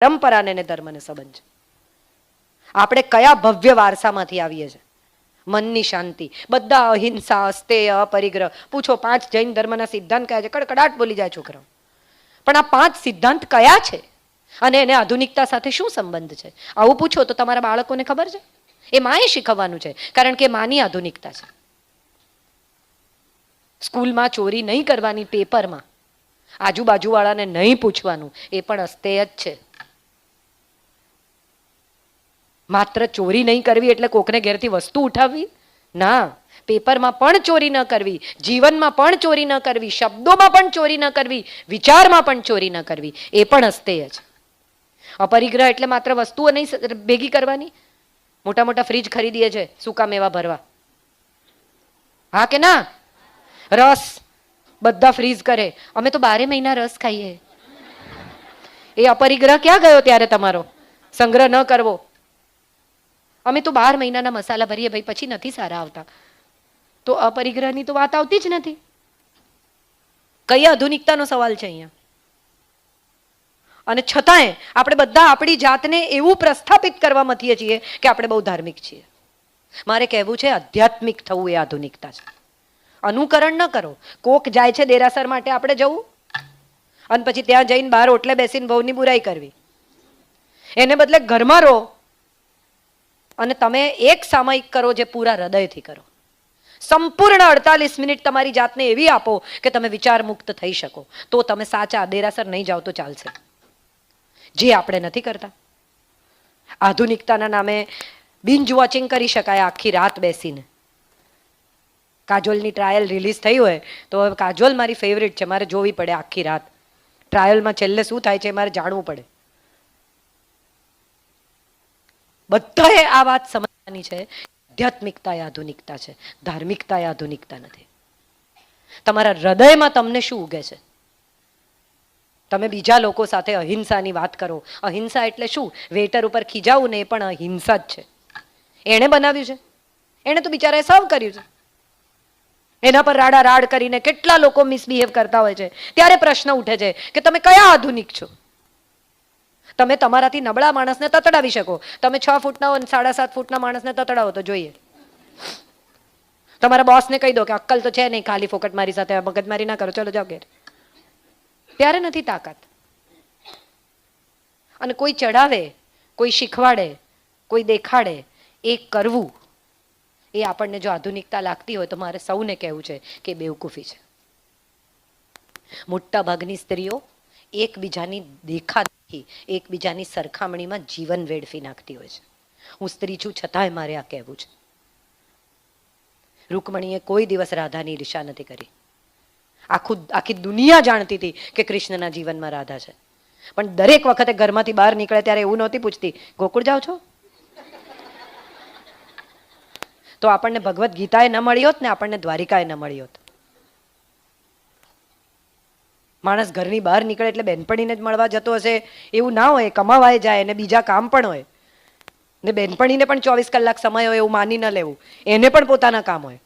પરંપરાને ને ધર્મને સંબંધ છે. આપણે કયા ભવ્ય વારસામાંથી આવીએ છીએ? મનની શાંતિ, બધા અહિંસા, અસ્તેય, અપરિગ્રહ. પૂછો 5 જૈન ધર્મના સિદ્ધાંત કયા છે? કડકડાટ બોલી જાય છોકરાઓ. પણ આ 5 સિદ્ધાંત કયા છે અને એને આધુનિકતા સાથે શું સંબંધ છે? આવું પૂછો તો તમારા બાળકોને ખબર છે? એ માએ શીખવવાનું છે, કારણ કે માની આધુનિકતા છે. સ્કૂલમાં ચોરી નહીં કરવાની, પેપરમાં આજુબાજુવાળાને નહીં પૂછવાનું, એ પણ અસ્તેય જ છે. માત્ર ચોરી નહીં કરવી એટલે કોકને ઘેરથી વસ્તુ ઉઠાવવી ના. પેપરમાં પણ ચોરી ન કરવી, જીવનમાં પણ ચોરી ન કરવી, શબ્દોમાં પણ ચોરી ન કરવી, વિચારમાં પણ ચોરી ન કરવી, એ પણ અસ્તેય છે. અપરિગ્રહ એટલે માત્ર વસ્તુઓ નહીં ભેગી કરવાની. મોટા મોટા ફ્રીજ ખરીદીએ છે સૂકા મેવા ભરવા, હા કે ના? રસ બધા ફ્રીઝ કરે, અમે તો 12 મહિના રસ ખાઈએ. એ અપરિગ્રહ ક્યાં ગયો ત્યારે તમારો? સંગ્રહ ન કરવો. અમે તો 12 મહિનાના મસાલા ભરીએ ભાઈ, પછી નથી સારા આવતા. તો અપરિગ્રહની તો વાત આવતી જ નથી. કઈ આધુનિકતાનો સવાલ છે અહીંયા? અને છતાંય આપણે બધા આપણી જાતને એવું પ્રસ્થાપિત કરવા મથીએ છીએ કે આપણે બહુ ધાર્મિક છીએ. મારે કહેવું છે, આધ્યાત્મિક થવું એ આધુનિકતા છે. અનુકરણ ન કરો. કોક જાય છે દેરાસર માટે આપણે જવું અને પછી ત્યાં જઈને બહાર ઓટલે બેસીને બહુની બુરાઈ કરવી. એને બદલે ઘરમાં રહો અને તમે એક સામયિક કરો જે પૂરા હૃદયથી કરો. સંપૂર્ણ 48 મિનિટ તમારી જાતને એવી આપો કે તમે વિચાર મુક્ત થઈ શકો. તો તમે સાચા. દેરાસર નહીં જાઓ તો ચાલશે, જે આપણે નથી કરતા. આધુનિકતાના નામે બિંજ વોચિંગ કરી શકાય આખી રાત બેસીને. કાજોલની ટ્રાયલ રિલીઝ થઈ હોય તો હવે કાજોલ મારી ફેવરિટ છે, મારે જોવી પડે આખી રાત. ટ્રાયલમાં છેલ્લે શું થાય છે મારે જાણવું પડે. બધાએ આ વાત સમજવાની છે. આધ્યાત્મિકતા એ આધુનિકતા છે, ધાર્મિકતા એ આધુનિકતા નથી. તમારા હૃદયમાં તમને શું ઉગે છે? તમે બીજા લોકો સાથે અહિંસાની વાત કરો. અહિંસા એટલે શું? વેટર ઉપર ખીજાવું ને, એ પણ અહિંસા જ છે. એણે બનાવ્યું છે, એણે તો બિચારાએ સર્વ કર્યું છે. એના પર રાડા રાડ કરીને કેટલા લોકો મિસબિહેવ કરતા હોય છે. ત્યારે પ્રશ્ન ઉઠે છે કે તમે કયા આધુનિક છો? તમે તમારાથી નબળા માણસને તતડાવી શકો. તમે 6 ફૂટના 7.5 ફૂટના માણસને તતડાવો તો જોઈએ. તમારા બોસને કહી દો કે અક્કલ તો છે નહીં, ખાલી ફોકટ મારી સાથે મગજમારી ના કરો, ચલો જાઓ ઘેર. ત્યારે નથી તાકાત. અને કોઈ ચડાવે, કોઈ શીખવાડે, કોઈ દેખાડે, એ કરવું, એ આપણને જો આધુનિકતા લાગતી હોય તો મારે સૌને કહેવું છે કે બેવકૂફી છે. મોટા ભાગની સ્ત્રીઓ એકબીજાની દેખાદેખી, એકબીજાની સરખામણીમાં જીવન વેડફી નાખતી હોય છે. હું સ્ત્રી છું છતાંય મારે આ કહેવું છે. રૂકમણીએ કોઈ દિવસ રાધાની ઈર્ષા નથી કરી. આખી દુનિયા જાણતી હતી કે કૃષ્ણના જીવનમાં રાધા છે, પણ દરેક વખતે ઘરમાંથી બહાર નીકળે ત્યારે એવું નહોતી પૂછતી ગોકુળ જાઓ છો? તો આપણને ભગવદ્ ગીતાએ ન મળી હોત ને, આપણને દ્વારિકાએ ન મળી હોત. માણસ ઘરની બહાર નીકળે એટલે બેનપણીને જ મળવા જતો હશે એવું ના હોય. કમાવાય જાય ને બીજા કામ પણ હોય ને, બેનપણીને પણ 24 કલાક સમય હોય એવું માની ન લેવું. એને પણ પોતાના કામ હોય.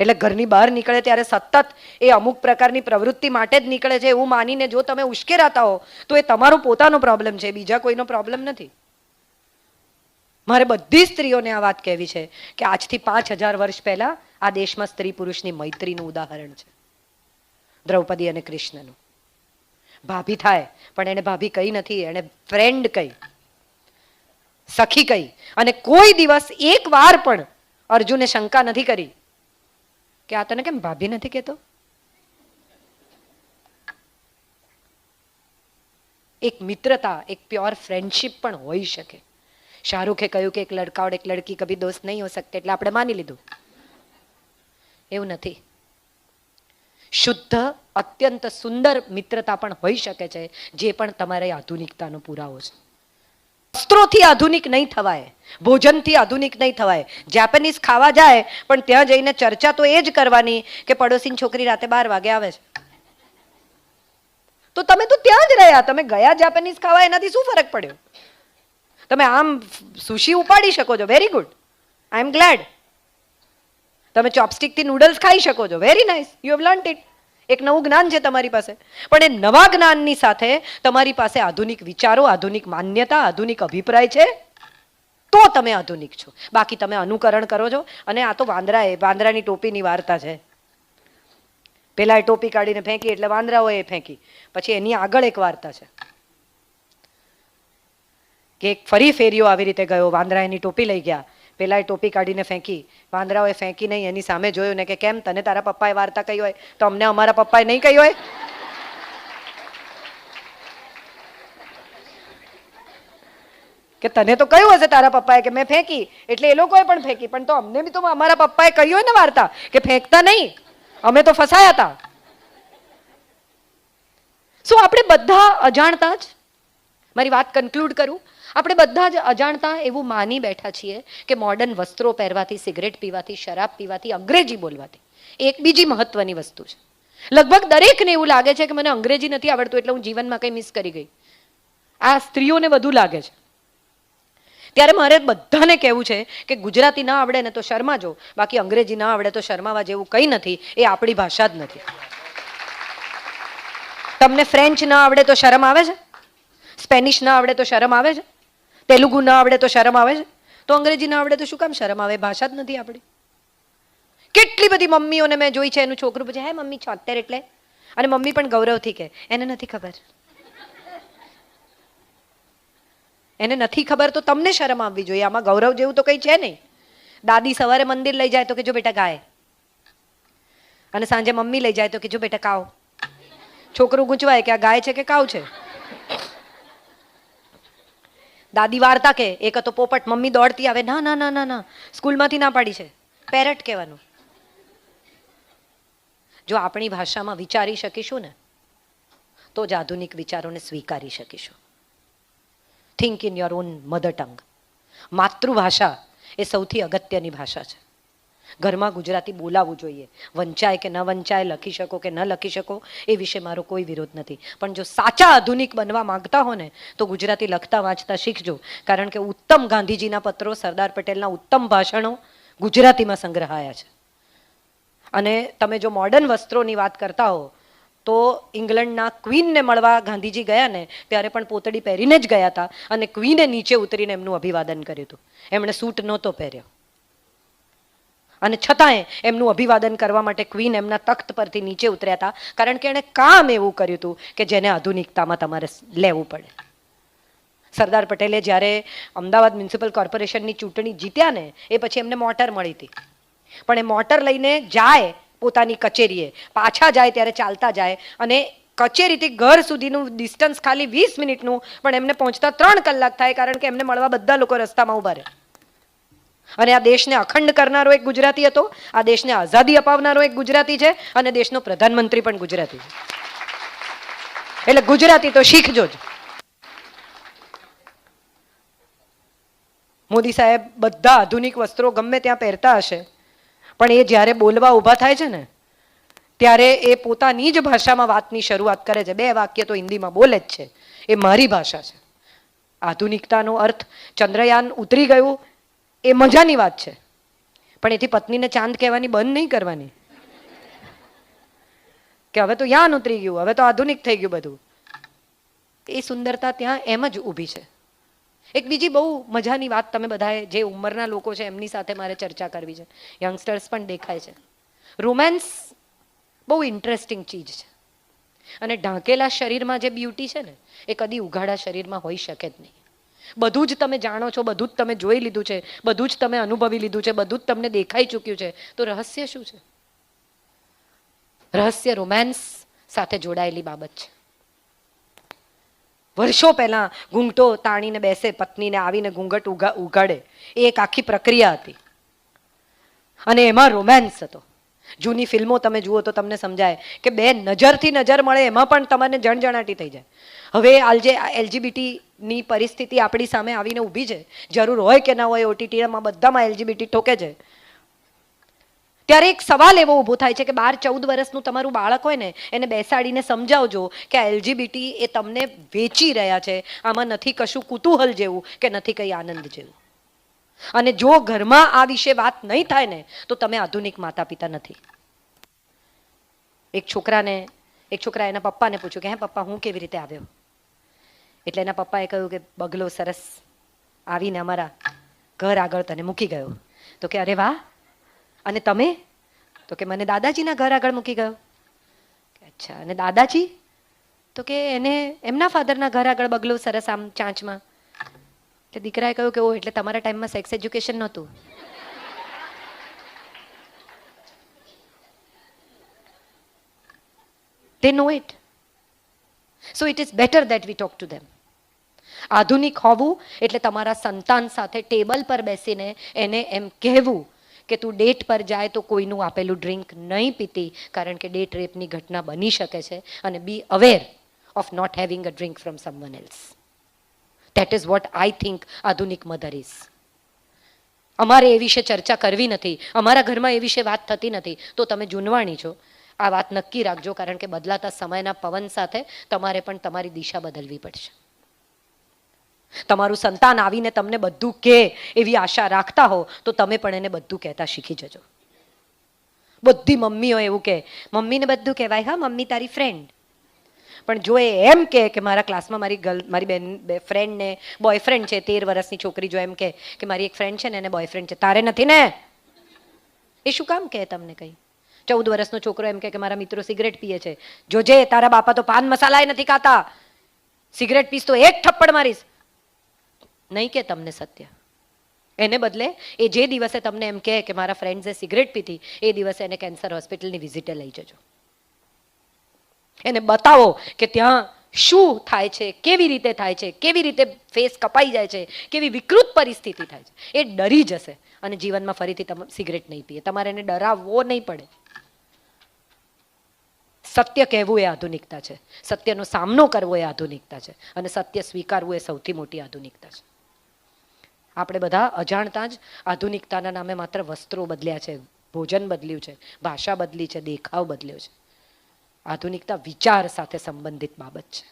એટલે ઘરની બહાર નીકળે ત્યારે સતત એ અમુક પ્રકારની પ્રવૃત્તિ માટે જ નીકળે છે એવું માનીને જો તમે ઉશ્કેરાતા હો તો એ તમારો પોતાનો પ્રોબ્લેમ છે, બીજા કોઈનો પ્રોબ્લેમ નથી. મારે બધી સ્ત્રીઓને આ વાત કહેવી છે કે આજથી 5000 વર્ષ પહેલા આ દેશમાં સ્ત્રી પુરુષની મૈત્રીનું ઉદાહરણ છે, દ્રૌપદી અને કૃષ્ણનું. ભાભી થાય પણ એને ભાભી કઈ નથી, એને ફ્રેન્ડ કઈ, સખી કઈ. અને કોઈ દિવસ એક વાર પણ અર્જુને શંકા નથી કરી કે આ તને કેમ ભાભી નથી કહેતો. એક મિત્રતા, એક પ્યોર ફ્રેન્ડશિપ પણ હોઈ શકે. શાહરુખે કહ્યું કે એક લડકા ઓર એક લડકી કભી દોસ્ત નહીં હો સકતે, એટલે આપણે માની લીધું. એવું નથી. શુદ્ધ અત્યંત સુંદર મિત્રતા પણ હોઈ શકે છે, જે પણ તમારે આધુનિકતાનો પુરાવો છે. વસ્ત્રોથી આધુનિક નહીં થવાય, ભોજનથી આધુનિક નહીં થવાય. જાપાનીઝ ખાવા જાય પણ ત્યાં જઈને ચર્ચા તો એ જ કરવાની કે પડોશીની છોકરી રાતે 12 વાગે આવે છે. તો તમે તો ત્યાં જ રહ્યા, તમે ગયા જાપાનીઝ ખાવા, એનાથી શું ફરક પડ્યો? તમે આમ સુશી ઉપાડી શકો છો, વેરી ગુડ, આઈ એમ ગ્લેડ. તમે ચોપસ્ટિકથી નૂડલ્સ ખાઈ શકો છો, very nice, you have learnt it. એક નવું જ્ઞાન છે તમારી પાસે, પણ એ નવા જ્ઞાનની સાથે તમારી પાસે આધુનિક વિચારો, આધુનિક માન્યતા, આધુનિક અભિપ્રાય છે, તો તમે આધુનિક છો. બાકી તમે અનુકરણ કરો છો. અને આ તો વાંદરાની ટોપીની વાર્તા છે. પેલા એ ટોપી કાઢીને ફેંકી એટલે વાંદરાઓએ ફેંકી. પછી એની આગળ એક વાર્તા છે કે એક ફરી ફેરિયો આવી રીતે ગયો, વાંદરા એની ટોપી લઈ ગયા, પેલા એ ટોપી કાઢીને ફેંકી, વાંદરાઓએ ફેંકી નહીં, એની સામે જોયું ને કે કેમ, તને તારા પપ્પાએ વાર્તા કહી હોય તો અમને અમારા પપ્પાએ નહીં કહી હોય? કે તને તો કહ્યું હશે તારા પપ્પાએ કે મેં ફેંકી, એટલે એ લોકોએ પણ ફેંકી, પણ તો અમને બી તો અમારા પપ્પાએ કહ્યું હોય ને વાર્તા કે ફેંકતા નહીં, અમે તો ફસાયા હતા. શું આપણે બધા અજાણતા જ, મારી વાત કન્ક્લુડ કરું, આપણે બધા જ અજાણતા એવું માની બેઠા છીએ કે મોડર્ન વસ્ત્રો પહેરવાથી, સિગરેટ પીવાથી, શરાબ પીવાથી, અંગ્રેજી બોલવાથી, એક બીજી મહત્વની વસ્તુ છે. લગભગ દરેકને એવું લાગે છે કે મને અંગ્રેજી નથી આવડતું એટલે હું જીવનમાં કંઈ મિસ કરી ગઈ. આ સ્ત્રીઓને વધુ લાગે છે. ત્યારે મારે બધાને કહેવું છે કે ગુજરાતી ના આવડે ને તો શરમાજો, બાકી અંગ્રેજી ના આવડે તો શરમાવા જેવું કંઈ નથી. એ આપણી ભાષા જ નથી. તમને ફ્રેન્ચ ના આવડે તો શરમ આવે છે? સ્પેનિશ ના આવડે તો શરમ આવે છે? તેલુગુ ના આવડે તો શરમ આવે છે? તો અંગ્રેજી ના આવડે તો શું કામ શરમ આવે? ભાષા જ નથી આપણી. કેટલી બધી મમ્મીઓને મેં જોઈ છે, એનું છોકરું પૂછે, હે મમ્મી 76 એટલે? અને મમ્મી પણ ગૌરવથી કહે, એને નથી ખબર. એને નથી ખબર તો તમને શરમ આવવી જોઈએ. આમાં ગૌરવ જેવું તો કંઈ છે નહીં. દાદી સવારે મંદિર લઈ જાય તો કે જો બેટા ગાય, અને સાંજે મમ્મી લઈ જાય તો કે જો બેટા કાવ. છોકરું ગૂંચવાય કે આ ગાય છે કે કાવ છે. દાદી વાર્તા કે, એક હતો પોપટ, મમ્મી દોડતી આવે, ના ના ના ના ના, સ્કૂલમાંથી ના પાડી છે, પેરેટ કહેવાનું. જો આપણી ભાષામાં વિચારી શકીશું ને તો જ આધુનિક વિચારોને સ્વીકારી શકીશું. Think in your own mother tongue. માતૃભાષા એ સૌથી અગત્યની ભાષા છે. ઘરમાં ગુજરાતી બોલાવવું જોઈએ. વંચાય કે ન વંચાય, લખી શકો કે ન લખી શકો, એ વિશે મારો કોઈ વિરોધ નથી. પણ જો સાચા આધુનિક બનવા માંગતા હો ને તો ગુજરાતી લખતા વાંચતા શીખજો. કારણ કે ઉત્તમ ગાંધીજીના પત્રો, સરદાર પટેલના ઉત્તમ ભાષણો ગુજરાતીમાં સંગ્રહાયા છે. અને તમે જો મોડર્ન વસ્ત્રોની વાત કરતા હો તો ઇંગ્લેન્ડના ક્વીનને મળવા ગાંધીજી ગયા ને ત્યારે પણ પોતડી પહેરીને જ ગયા હતા, અને ક્વીને નીચે ઉતરીને એમનું અભિવાદન કર્યું હતું. એમણે સૂટ નહોતો પહેર્યો, અને છતાંય એમનું અભિવાદન કરવા માટે ક્વીન એમના તખ્ત પરથી નીચે ઉતર્યા હતા, કારણ કે એણે કામ એવું કર્યું હતું કે જેને આધુનિકતામાં તમારે લેવું પડે. સરદાર પટેલે જ્યારે અમદાવાદ મ્યુનિસિપલ કોર્પોરેશનની ચૂંટણી જીત્યા ને એ પછી એમને મોટર મળી હતી, પણ એ મોટર લઈને જાય પોતાની કચેરીએ, પાછા જાય ત્યારે ચાલતા જાય, અને કચેરીથી ઘર સુધીનું ડિસ્ટન્સ ખાલી 20 મિનિટનું, પણ એમને પહોંચતા 3 કલાક થાય, કારણ કે એમને મળવા બધા લોકો રસ્તામાં ઉભા રહે. અને આ દેશને અખંડ કરનારો એક ગુજરાતી હતો, આ દેશને આઝાદી અપાવનારો એક ગુજરાતી છે, અને દેશનો પ્રધાનમંત્રી પણ ગુજરાતી છે. એટલે ગુજરાતી તો શીખજો જ. મોદી સાહેબ બધા આધુનિક વસ્ત્રો ગમે ત્યાં પહેરતા હશે, પણ એ જ્યારે બોલવા ઊભા થાય છે ને ત્યારે એ પોતાની જ ભાષામાં વાતની શરૂઆત કરે છે. 2 વાક્ય તો હિન્દીમાં બોલે જ છે. એ મારી ભાષા છે. આધુનિકતાનો અર્થ ચંદ્રયાન ઉતરી ગયું એ મજાની વાત છે, પણ એથી પત્નીને ચાંદ કહેવાની બંધ નહીં કરવાની કે હવે તો યાન ઉતરી ગયું, હવે તો આધુનિક થઈ ગયું બધું. એ સુંદરતા ત્યાં એમ જ ઊભી છે. એક બીજી બહુ મજાની વાત તમે બધાએ, જે ઉંમરના લોકો છે એમની સાથે મારે ચર્ચા કરવી છે, યંગસ્ટર્સ પણ દેખાય છે. રોમેન્સ બહુ ઇન્ટરેસ્ટિંગ ચીજ છે, અને ઢાંકેલા શરીરમાં જે બ્યુટી છે ને એ કદી ઉઘાડા શરીરમાં હોઈ શકે જ નહીં. બધું જ તમે જાણો છો, બધું જ તમે જોઈ લીધું છે, બધું જ તમે અનુભવી લીધું છે, બધું જ તમને દેખાઈ ચૂક્યું છે, તો રહસ્ય શું છે? રહસ્ય રોમેન્સ સાથે જોડાયેલી બાબત છે. વર્ષો પહેલા ઘૂંઘટો તાણીને બેસે, પત્નીને આવીને ઘૂંઘટ ઉગાડે, એ એક આખી પ્રક્રિયા હતી, અને એમાં રોમેન્સ હતો. જૂની ફિલ્મો તમે જુઓ તો તમને સમજાય કે 2 નજરથી નજર મળે એમાં પણ તમને જણજણાટી થઈ જાય. હવે આજે એલજીબીટીની પરિસ્થિતિ આપણી સામે આવીને ઊભી છે, જરૂર હોય કે ના હોય, ઓટીટીમાં બધામાં એલજીબીટી ઠોકે છે. ત્યારે એક સવાલ એવો ઊભો થાય છે કે 12-14 વર્ષનું તમારું બાળક હોય ને એને બેસાડીને સમજાવજો કે આ એલજીબીટી એ તમને વેચી રહ્યા છે, આમાં નથી કશું કુતૂહલ જેવું કે નથી કંઈ આનંદ જેવું. અને જો ઘરમાં આ વિશે વાત નહીં થાય ને તો તમે આધુનિક માતા પિતા નથી. એક છોકરા એના પપ્પાને પૂછ્યું કે હે પપ્પા હું કેવી રીતે આવ્યો? એટલે એના પપ્પાએ કહ્યું કે બગલો સરસ આવીને અમારા ઘર આગળ તને મૂકી ગયો. તો કે અરે વાહ, અને તમે? તો કે મને દાદાજીના ઘર આગળ મૂકી ગયો. અચ્છા, અને દાદાજી? તો કે એને એમના ફાધરના ઘર આગળ બગલો સરસ આમ ચાંચમાં. એટલે દીકરાએ કહ્યું કે ઓ, એટલે તમારા ટાઈમમાં સેક્સ એજ્યુકેશન નહોતું. They know it. So it is better that we talk to them. આધુનિક હોવું એટલે તમારા સંતાન સાથે ટેબલ પર બેસીને એને એમ કહેવું કે તું ડેટ પર જાય તો કોઈનું આપેલું ડ્રિંક નહીં પીતી, કારણ કે ડેટ રેપની ઘટના બની શકે છે, અને be aware of not having a drink from someone else. That is what I think આધુનિક મધર ઇઝ. અમારે એ વિશે ચર્ચા કરવી નથી, અમારા ઘરમાં એ વિશે વાત થતી નથી, તો તમે જૂનવાણી છો. આ વાત નક્કી રાખજો, કારણ કે બદલાતા સમયના પવન સાથે તમારે પણ તમારી દિશા બદલવી પડશે. તમારું સંતાન આવીને તમને બધું કહે એવી આશા રાખતા હો તો તમે પણ એને બધું કહેતા શીખી જજો. બધી મમ્મીઓ એવું કહે, મમ્મીને બધું કહેવાય, હા મમ્મી તારી ફ્રેન્ડ. પણ જો એ એમ કહે કે મારા ક્લાસમાં મારી બેન ફ્રેન્ડને બોયફ્રેન્ડ છે, 13 વર્ષની છોકરી જો એમ કહે કે મારી એક ફ્રેન્ડ છે ને એને બોયફ્રેન્ડ છે, તારે નથી ને? એ શું કામ કહે તમને કંઈ? 14 વર્ષનો છોકરો એમ કે મારા મિત્રો સિગરેટ પીએ છે, જોજે તારા બાપા તો પાન મસાલાય નથી ખાતા, સિગરેટ પીસ તો એક થપ્પડ મારીશ. નહીં કે તમને સત્ય. એને બદલે એ જે દિવસે તમને એમ કહે કે મારા ફ્રેન્ડ્સે સિગરેટ પીધી, એ દિવસે એને કેન્સર હોસ્પિટલની વિઝિટે લઈ જજો. એને બતાવો કે ત્યાં શું થાય છે, કેવી રીતે થાય છે, કેવી રીતે ફેસ કપાઈ જાય છે, કેવી વિકૃત પરિસ્થિતિ થાય છે. એ ડરી જશે અને જીવનમાં ફરીથી તમે સિગરેટ નહીં પીએ. તમારે એને ડરાવવો નહીં પડે. સત્ય કહેવું એ આધુનિકતા છે, સત્યનો સામનો કરવો એ આધુનિકતા છે, અને સત્ય સ્વીકારવું એ સૌથી મોટી આધુનિકતા છે. આપણે બધા અજાણતા જ આધુનિકતાના નામે માત્ર વસ્ત્રો બદલ્યા છે, ભોજન બદલ્યું છે, ભાષા બદલી છે, દેખાવ બદલ્યો છે. આધુનિકતા વિચાર સાથે સંબંધિત બાબત છે.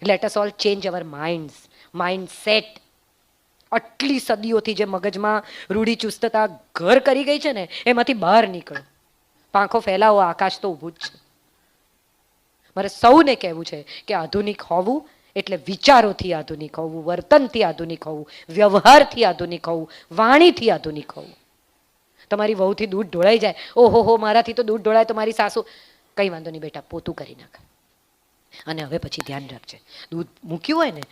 લેટ અસ ઓલ ચેન્જ અવર માઇન્ડ સેટ. આટલી સદીઓથી જે મગજમાં રૂઢિચુસ્તતા ઘર કરી ગઈ છે ને, એમાંથી બહાર નીકળો. પાંખો ફેલાવો, આકાશ તો ઊભું જ છે. મારે સૌને કહેવું છે કે આધુનિક હોવું એટલે વિચારોથી આધુનિક હોવું, વર્તનથી આધુનિક હોવું, વ્યવહારથી આધુનિક હોવું, વાણીથી આધુનિક હોવું. તમારી વહુથી દૂધ ઢોળાઈ જાય, ઓહો હો મારાથી તો દૂધ ઢોળાય તો મારી સાસુ, કંઈ વાંધો નહીં બેટા, પોતું કરી નાખ. અને હવે પછી ધ્યાન રાખજે, દૂધ મૂક્યું હોય ને